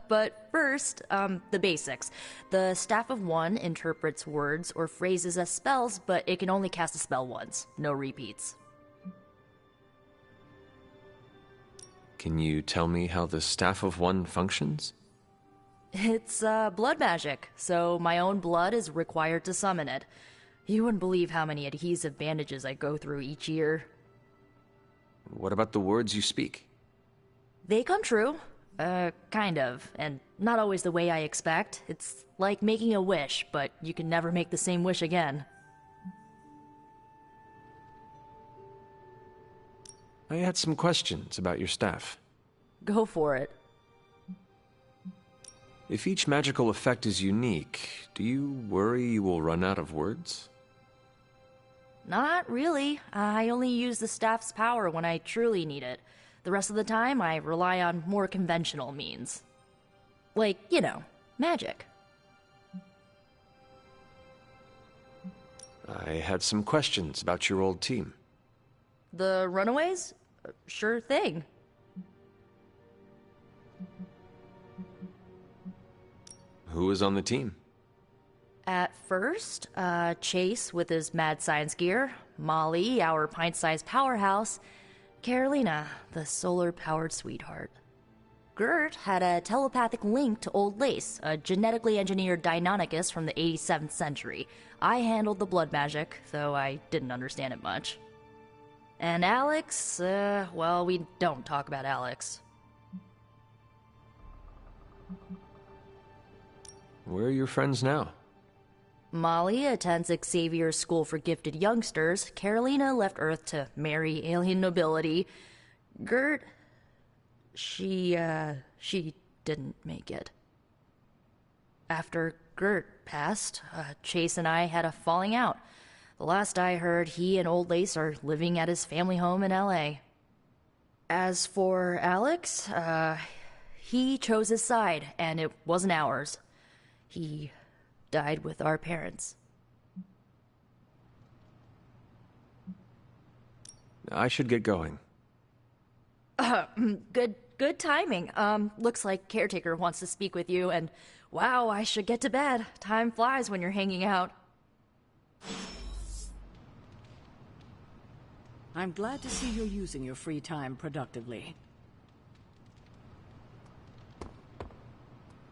But first, the basics. The Staff of One interprets words or phrases as spells, but it can only cast a spell once. No repeats. Can you tell me how the Staff of One functions? It's, blood magic, so my own blood is required to summon it. You wouldn't believe how many adhesive bandages I go through each year. What about the words you speak? They come true. Kind of. And not always the way I expect. It's like making a wish, but you can never make the same wish again. I had some questions about your staff. Go for it. If each magical effect is unique, do you worry you will run out of words? Not really. I only use the staff's power when I truly need it. The rest of the time, I rely on more conventional means. Like, you know, magic. I had some questions about your old team. The runaways? Sure thing. Who was on the team? At first, Chase with his mad science gear, Molly, our pint-sized powerhouse, Carolina, the solar-powered sweetheart. Gert had a telepathic link to Old Lace, a genetically engineered Deinonychus from the 87th century. I handled the blood magic, though I didn't understand it much. And Alex, well, we don't talk about Alex. Where are your friends now? Molly attends Xavier's School for Gifted Youngsters. Carolina left Earth to marry alien nobility. Gert... She didn't make it. After Gert passed, Chase and I had a falling out. The last I heard, he and Old Lace are living at his family home in L.A. As for Alex, he chose his side, and it wasn't ours. He died with our parents. I should get going. Good timing. Looks like Caretaker wants to speak with you, and wow, I should get to bed. Time flies when you're hanging out. I'm glad to see you're using your free time productively.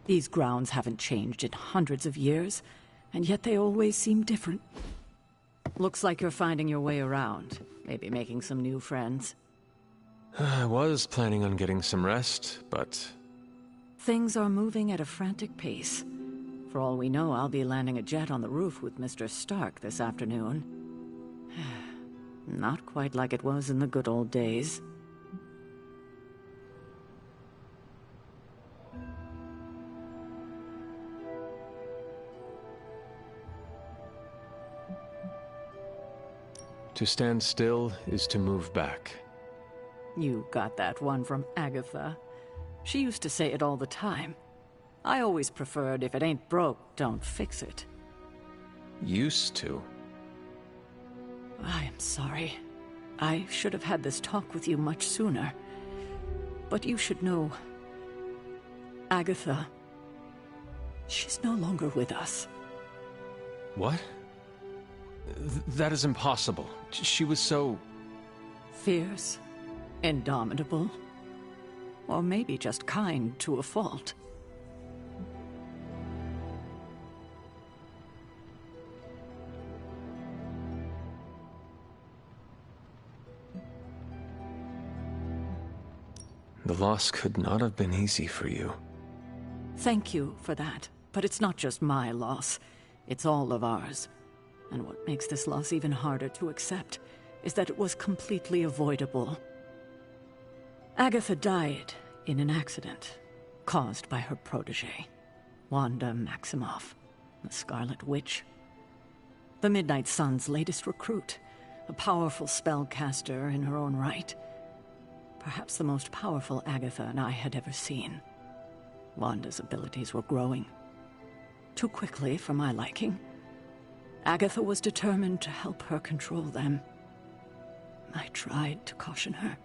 These grounds haven't changed in hundreds of years, and yet they always seem different. Looks like you're finding your way around, maybe making some new friends. I was planning on getting some rest, but... Things are moving at a frantic pace. For all we know, I'll be landing a jet on the roof with Mr. Stark this afternoon. Not quite like it was in the good old days. To stand still is to move back. You got that one from Agatha. She used to say it all the time. I always preferred, if it ain't broke, don't fix it. Used to? I am sorry. I should have had this talk with you much sooner. But you should know... Agatha... she's no longer with us. What? That is impossible. She was so... fierce, indomitable, or maybe just kind to a fault. The loss could not have been easy for you. Thank you for that, but it's not just my loss. It's all of ours. And what makes this loss even harder to accept is that it was completely avoidable. Agatha died in an accident caused by her protege, Wanda Maximoff, the Scarlet Witch. The Midnight Sun's latest recruit, a powerful spellcaster in her own right. Perhaps the most powerful Agatha and I had ever seen. Wanda's abilities were growing. Too quickly for my liking. Agatha was determined to help her control them. I tried to caution her,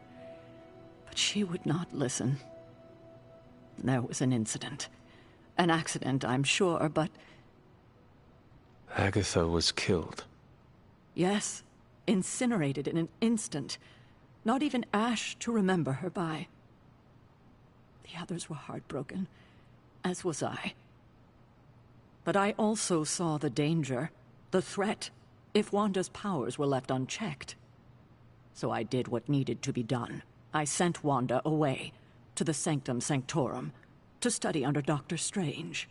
but she would not listen. There was an incident. An accident, I'm sure, but... Agatha was killed. Yes, incinerated in an instant. Not even ash to remember her by. The others were heartbroken, as was I. But I also saw the danger, the threat, if Wanda's powers were left unchecked. So I did what needed to be done. I sent Wanda away, to the Sanctum Sanctorum, to study under Dr. Strange.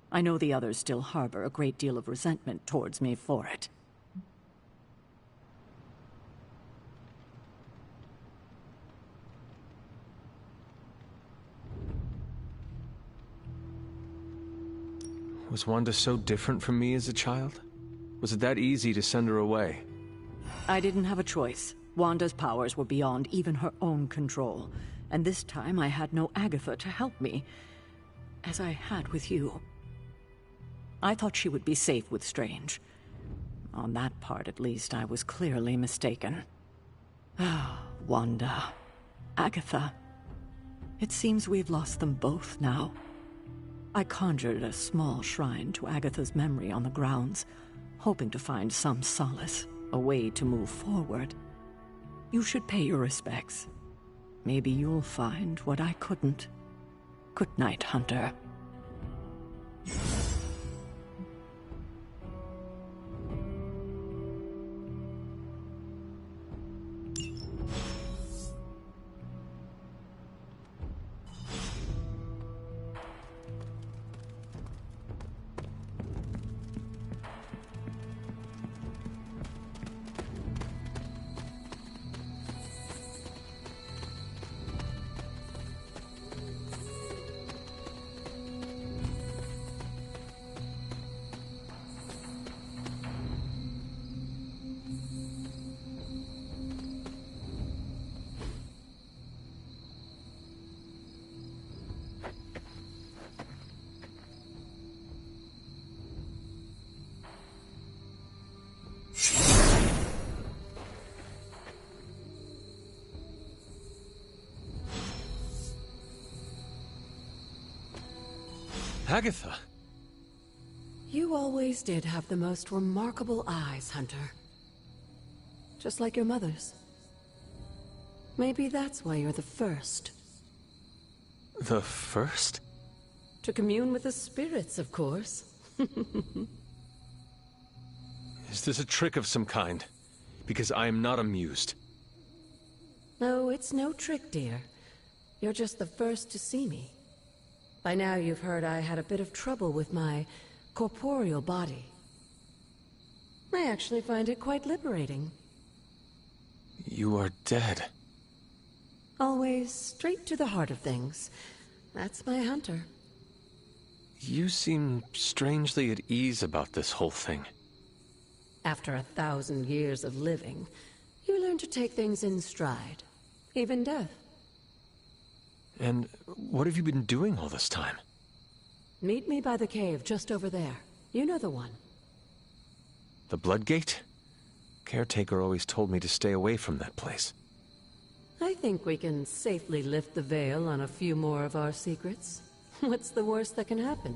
I know the others still harbor a great deal of resentment towards me for it. Was Wanda so different from me as a child? Was it that easy to send her away? I didn't have a choice. Wanda's powers were beyond even her own control. And this time I had no Agatha to help me, as I had with you. I thought she would be safe with Strange. On that part, at least, I was clearly mistaken. Ah, Wanda. Agatha. It seems we've lost them both now. I conjured a small shrine to Agatha's memory on the grounds, hoping to find some solace, a way to move forward. You should pay your respects. Maybe you'll find what I couldn't. Good night, Hunter. Agatha. You always did have the most remarkable eyes, Hunter. Just like your mother's. Maybe that's why you're the first. The first? To commune with the spirits, of course. Is this a trick of some kind? Because I am not amused. No, it's no trick, dear. You're just the first to see me. By now you've heard I had a bit of trouble with my corporeal body. I actually find it quite liberating. You are dead. Always straight to the heart of things. That's my Hunter. You seem strangely at ease about this whole thing. After 1,000 years of living, you learn to take things in stride. Even death. And what have you been doing all this time? Meet me by the cave just over there. You know the one. The Bloodgate? Caretaker always told me to stay away from that place. I think we can safely lift the veil on a few more of our secrets. What's the worst that can happen?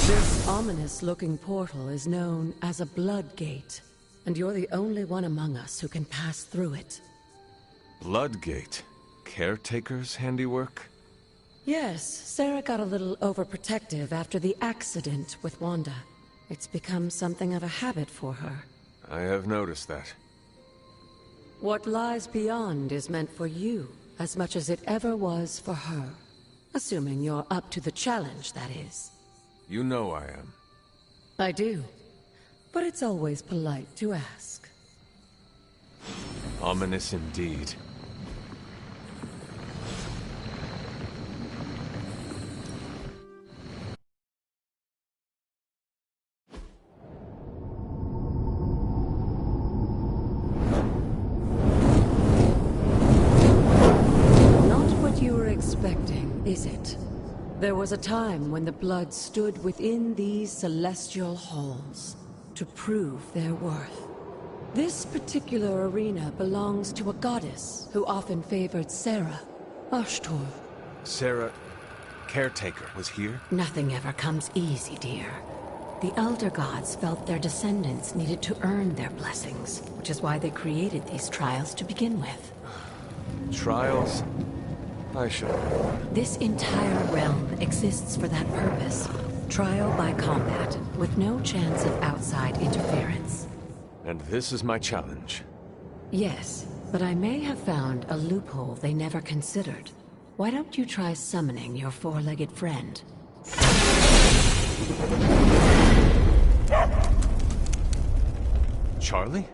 This ominous-looking portal is known as a Bloodgate, and you're the only one among us who can pass through it. Bloodgate? Caretaker's handiwork? Yes, Sarah got a little overprotective after the accident with Wanda. It's become something of a habit for her. I have noticed that. What lies beyond is meant for you, as much as it ever was for her. Assuming you're up to the challenge, that is. You know I am. I do. But it's always polite to ask. Ominous indeed. Not what you were expecting, is it? There was a time when the blood stood within these celestial halls to prove their worth. This particular arena belongs to a goddess who often favored Sarah, Ashtor. Sarah, Caretaker, was here? Nothing ever comes easy, dear. The Elder Gods felt their descendants needed to earn their blessings, which is why they created these trials to begin with. Trials? I should. This entire realm exists for that purpose. Trial by combat, with no chance of outside interference. And this is my challenge. Yes, but I may have found a loophole they never considered. Why don't you try summoning your four-legged friend? Charlie?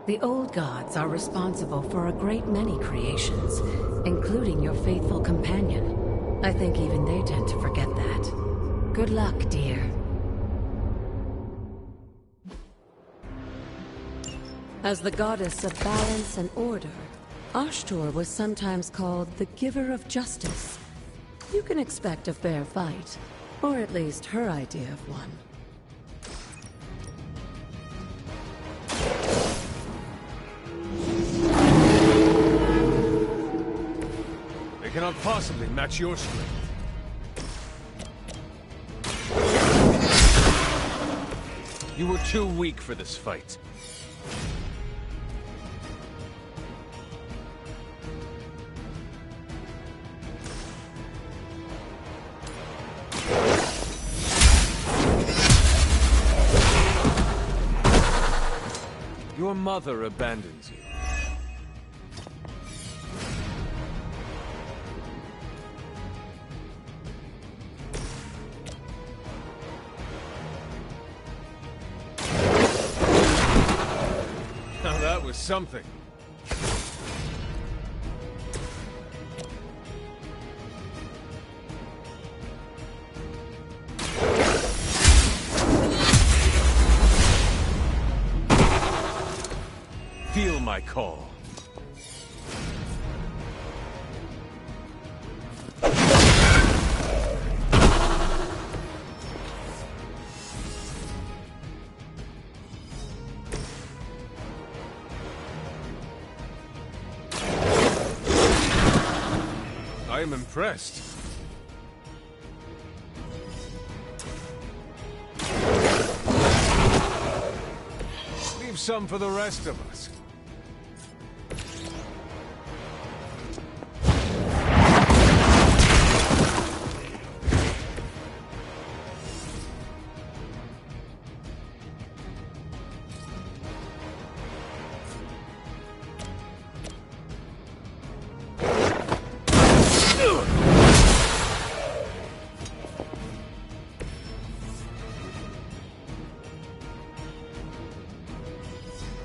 The old gods are responsible for a great many creations, including your faithful companion. I think even they tend to forget that. Good luck, dear. As the goddess of balance and order, Ashtor was sometimes called the giver of justice. You can expect a fair fight, or at least her idea of one. They cannot possibly match your strength. You were too weak for this fight. Your mother abandons you. Now that was something. my call. I am impressed. Leave some for the rest of us.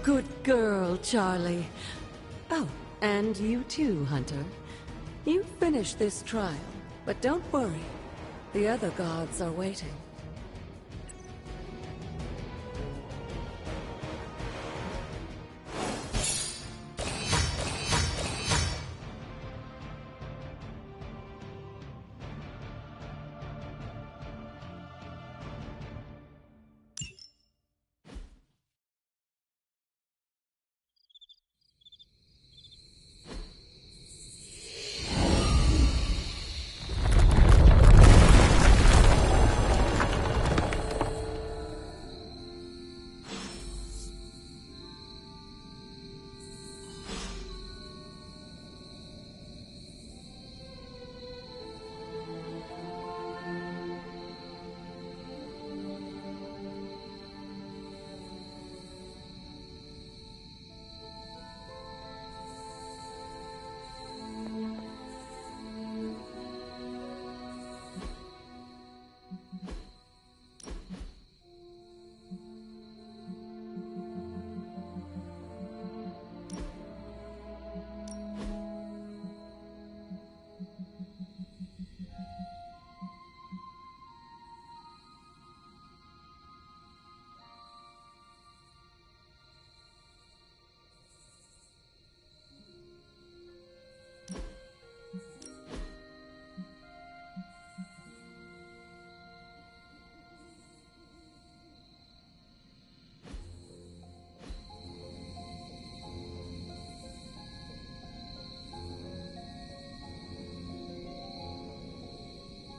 Good girl, Charlie. Oh, and you too, Hunter. You finished this trial, but don't worry. The other gods are waiting.